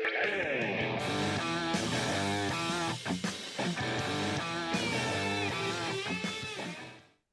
Hey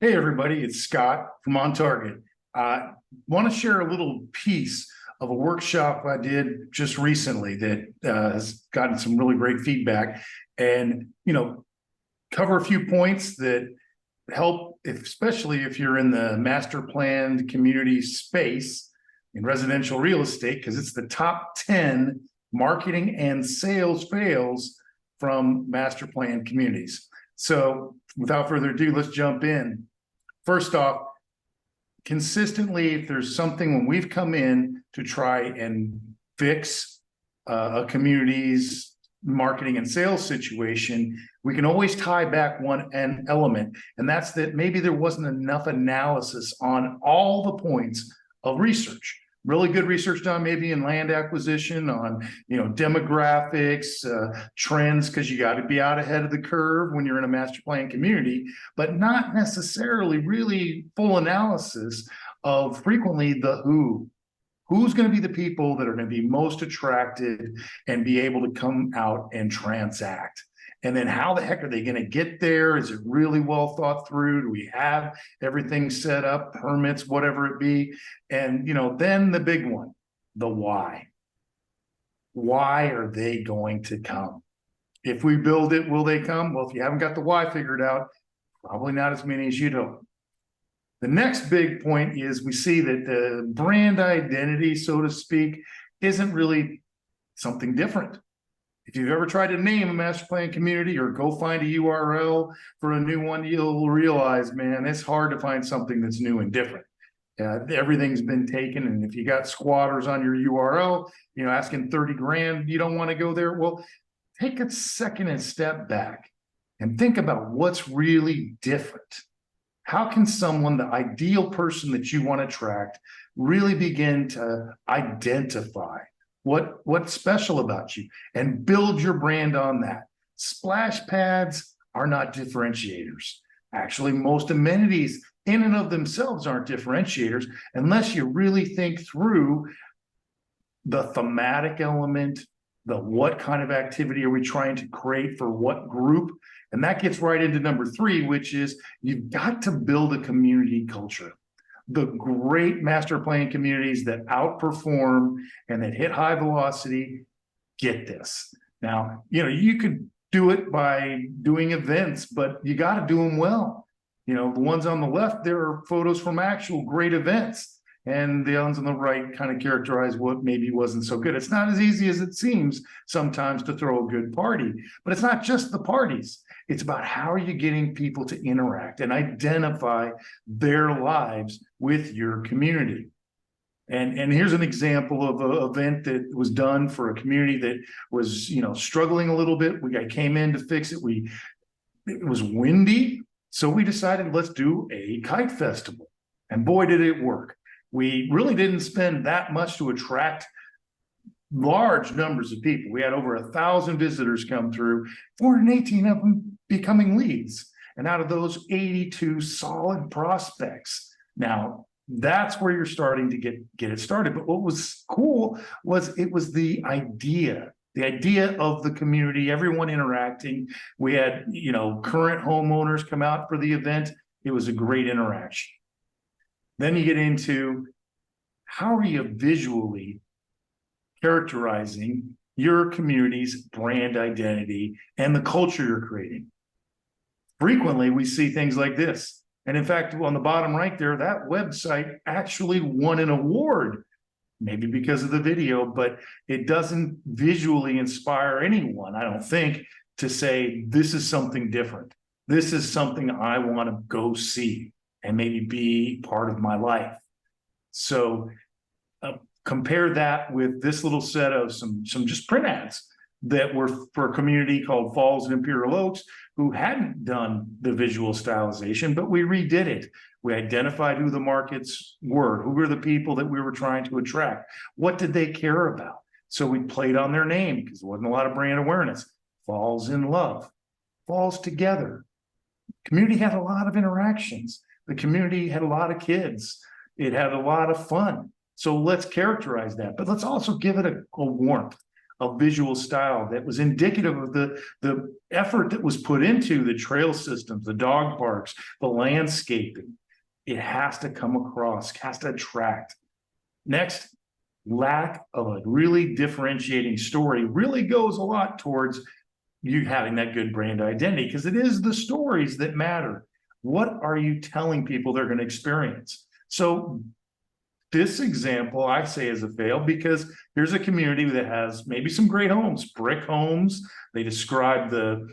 everybody, it's Scott from On Target. I want to share a little piece of a workshop I did just recently that has gotten some really great feedback, and cover a few points that help, especially if you're in the master planned community space in residential real estate, because it's the top 10 marketing and sales fails from master planned communities. So without further ado, let's jump in. First off, consistently, if there's something when we've come in to try and fix a community's marketing and sales situation, we can always tie back one element, and that's that maybe there wasn't enough analysis on all the points of research. Really good research done maybe in land acquisition, on demographics, trends, because you got to be out ahead of the curve when you're in a master plan community, but not necessarily really full analysis of frequently the who's going to be the people that are going to be most attracted and be able to come out and transact. And then how the heck are they going to get there? Is it really well thought through? Do we have everything set up, permits, whatever it be? And, then the big one, the why. Why are they going to come? If we build it, will they come? Well, if you haven't got the why figured out, probably not as many as you'd hope. The next big point is we see that the brand identity, so to speak, isn't really something different. If you've ever tried to name a master plan community or go find a URL for a new one, you'll realize, man, it's hard to find something that's new and different. Everything's been taken. And if you got squatters on your URL, asking 30 grand, you don't want to go there. Well, take a second and step back and think about what's really different. How can someone, the ideal person that you want to attract, really begin to identify what's special about you and build your brand on that? Splash pads are not differentiators. Actually, most amenities in and of themselves aren't differentiators unless you really think through the thematic element, the what kind of activity are we trying to create for what group. And that gets right into number 3, which is you've got to build a community culture. The great master plan communities that outperform and that hit high velocity get this. Now, you could do it by doing events, but you got to do them well. The ones on the left, there are photos from actual great events, and the ones on the right kind of characterize what maybe wasn't so good. It's not as easy as it seems sometimes to throw a good party, but it's not just the parties. It's about how are you getting people to interact and identify their lives with your community. And here's an example of an event that was done for a community that was, struggling a little bit. I came in to fix it. It was windy, so we decided let's do a kite festival. And boy, did it work. We really didn't spend that much to attract large numbers of people. We had over 1,000 visitors come through, 418 of them becoming leads. And out of those, 82 solid prospects. Now, that's where you're starting to get it started. But what was cool was it was the idea of the community, everyone interacting. We had, current homeowners come out for the event. It was a great interaction. Then you get into how are you visually characterizing your community's brand identity and the culture you're creating. Frequently, we see things like this. And in fact, on the bottom right there, that website actually won an award, maybe because of the video, but it doesn't visually inspire anyone, I don't think, to say, this is something different. This is something I want to go see and maybe be part of my life. So compare that with this little set of some just print ads that were for a community called Falls and Imperial Oaks, who hadn't done the visual stylization, but we redid it. We identified who the markets were, who were the people that we were trying to attract, what did they care about. So we played on their name because there wasn't a lot of brand awareness. Falls in love, falls together. Community had a lot of interactions. The community had a lot of kids. It had a lot of fun. So let's characterize that, but let's also give it a warmth. a visual style that was indicative of the effort that was put into the trail systems, the dog parks, the landscaping. It has to come across, has to attract. Next, lack of a really differentiating story really goes a lot towards you having that good brand identity, because it is the stories that matter. What are you telling people they're going to experience? So this example I say is a fail because here's a community that has maybe some great homes, brick homes. They describe the,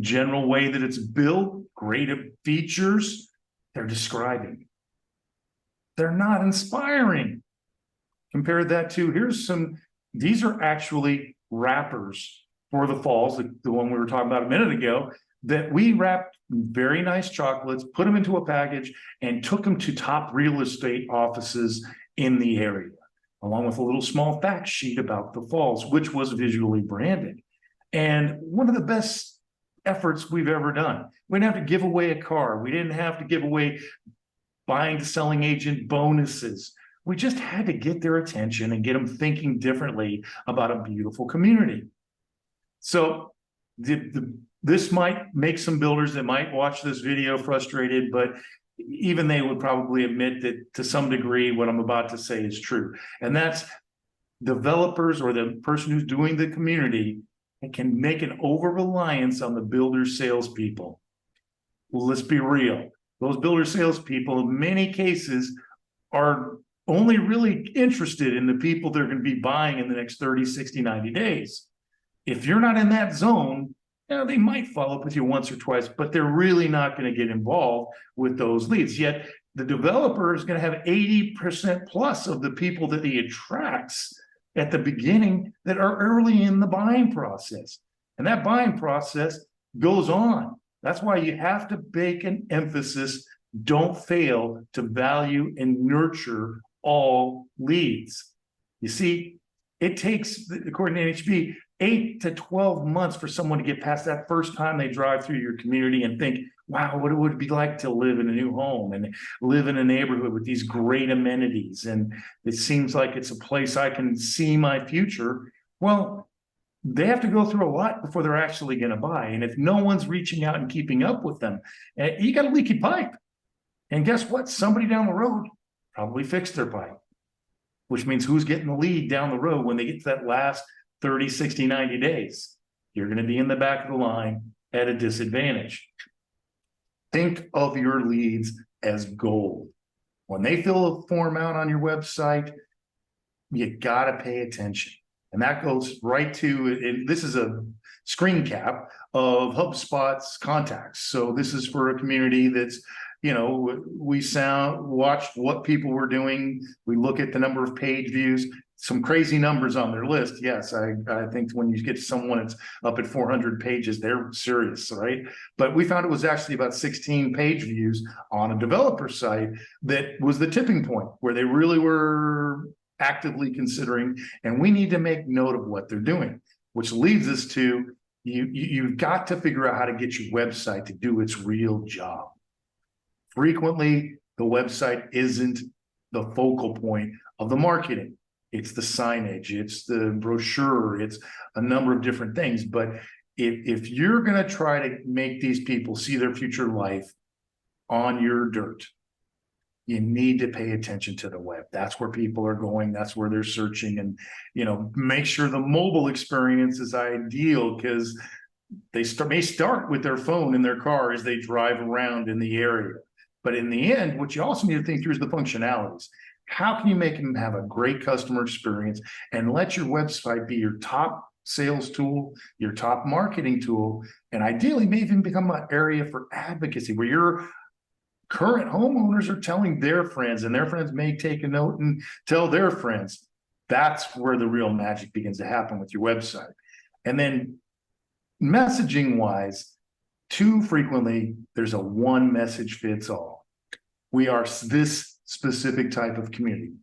general way that it's built, great features. They're describing. They're not inspiring. Compare that to, these are actually wrappers for the falls, the one we were talking about a minute ago, that we wrapped very nice chocolates, put them into a package, and took them to top real estate offices in the area, along with a little small fact sheet about the falls, which was visually branded. And one of the best efforts we've ever done. We didn't have to give away a car. We didn't have to give away buying to selling agent bonuses. We just had to get their attention and get them thinking differently about a beautiful community. So this might make some builders that might watch this video frustrated, but even they would probably admit that to some degree what I'm about to say is true. And that's developers or the person who's doing the community can make an over-reliance on the builder salespeople. Well, let's be real. Those builder salespeople in many cases are only really interested in the people they're going to be buying in the next 30, 60, 90 days. If you're not in that zone, they might follow up with you once or twice, but they're really not going to get involved with those leads. Yet the developer is going to have 80% plus of the people that he attracts at the beginning that are early in the buying process. And that buying process goes on. That's why you have to make an emphasis. Don't fail to value and nurture all leads. You see, it takes, according to NHB, 8 to 12 months for someone to get past that first time they drive through your community and think, wow, what it would be like to live in a new home and live in a neighborhood with these great amenities. And it seems like it's a place I can see my future. Well, they have to go through a lot before they're actually going to buy. And if no one's reaching out and keeping up with them, you got a leaky pipe. And guess what? Somebody down the road probably fixed their pipe, which means who's getting the lead down the road when they get to that last 30, 60, 90 days? You're going to be in the back of the line at a disadvantage. Think of your leads as gold. When they fill a form out on your website, you got to pay attention. And that goes right to, this is a screen cap of HubSpot's contacts. So this is for a community that's, we watched what people were doing. We look at the number of page views, some crazy numbers on their list. Yes, I think when you get to someone that's up at 400 pages, they're serious, right? But we found it was actually about 16 page views on a developer site that was the tipping point where they really were actively considering, and we need to make note of what they're doing, which leads us to you've got to figure out how to get your website to do its real job. Frequently, the website isn't the focal point of the marketing. It's the signage, it's the brochure, it's a number of different things. But if you're going to try to make these people see their future life on your dirt, you need to pay attention to the web. That's where people are going. That's where they're searching. And, make sure the mobile experience is ideal, because they may start with their phone in their car as they drive around in the area. But in the end, what you also need to think through is the functionalities. How can you make them have a great customer experience and let your website be your top sales tool, your top marketing tool, and ideally may even become an area for advocacy where your current homeowners are telling their friends, and their friends may take a note and tell their friends. That's where the real magic begins to happen with your website. And then messaging wise, too frequently, there's a one message fits all. We are this specific type of community.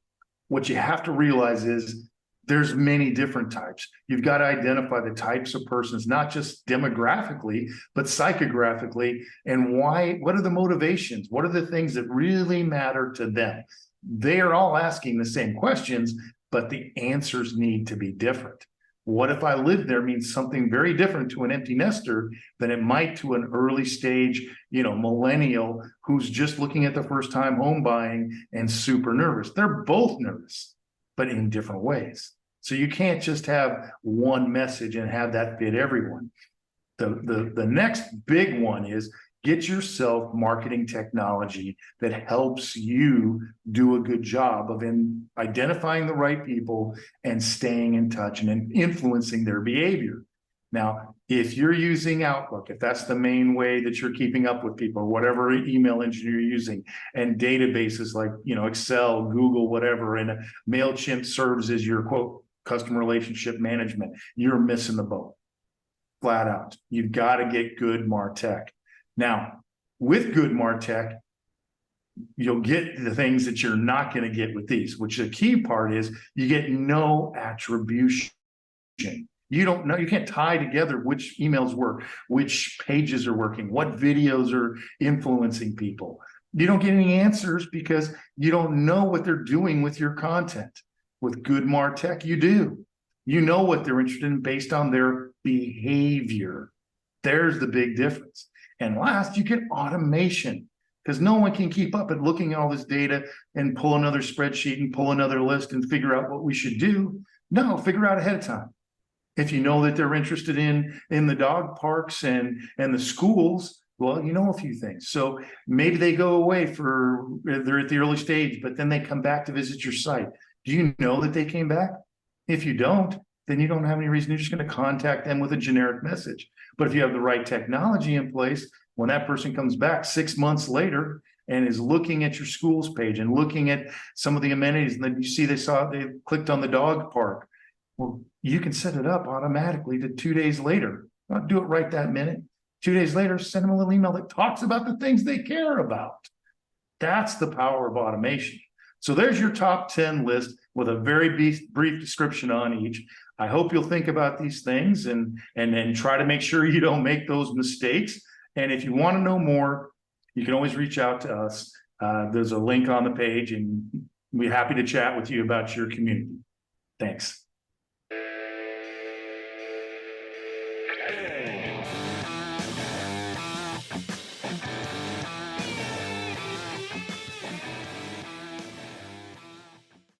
What you have to realize is there's many different types. You've got to identify the types of persons, not just demographically, but psychographically, and what are the motivations? What are the things that really matter to them? They are all asking the same questions, but the answers need to be different. What if I live there means something very different to an empty nester than it might to an early stage, millennial who's just looking at the first time home buying and super nervous. They're both nervous, but in different ways. So you can't just have one message and have that fit everyone. The next big one is get yourself marketing technology that helps you do a good job of identifying the right people and staying in touch and influencing their behavior. Now, if you're using Outlook, if that's the main way that you're keeping up with people, or whatever email engine you're using, and databases like Excel, Google, whatever, and MailChimp serves as your quote customer relationship management, you're missing the boat. Flat out. You've got to get good MarTech. Now, with good MarTech, you'll get the things that you're not going to get with these, which the key part is you get no attribution. You don't know, you can't tie together which emails work, which pages are working, what videos are influencing people. You don't get any answers because you don't know what they're doing with your content. With good MarTech, you do. You know what they're interested in based on their behavior. There's the big difference. And last, you get automation, because no one can keep up at looking at all this data and pull another spreadsheet and pull another list and figure out what we should do. No, figure out ahead of time. If you know that they're interested in the dog parks and the schools, well, you know a few things. So maybe they go away they're at the early stage, but then they come back to visit your site. Do you know that they came back? If you don't, then you don't have any reason. You're just going to contact them with a generic message. But if you have the right technology in place, when that person comes back 6 months later and is looking at your school's page and looking at some of the amenities, and then you see they clicked on the dog park, well, you can set it up automatically to 2 days later. Not do it right that minute. 2 days later, send them a little email that talks about the things they care about. That's the power of automation. So there's your top 10 list with a very brief description on each. I hope you'll think about these things and try to make sure you don't make those mistakes. And if you want to know more, you can always reach out to us. There's a link on the page, and we're happy to chat with you about your community. Thanks.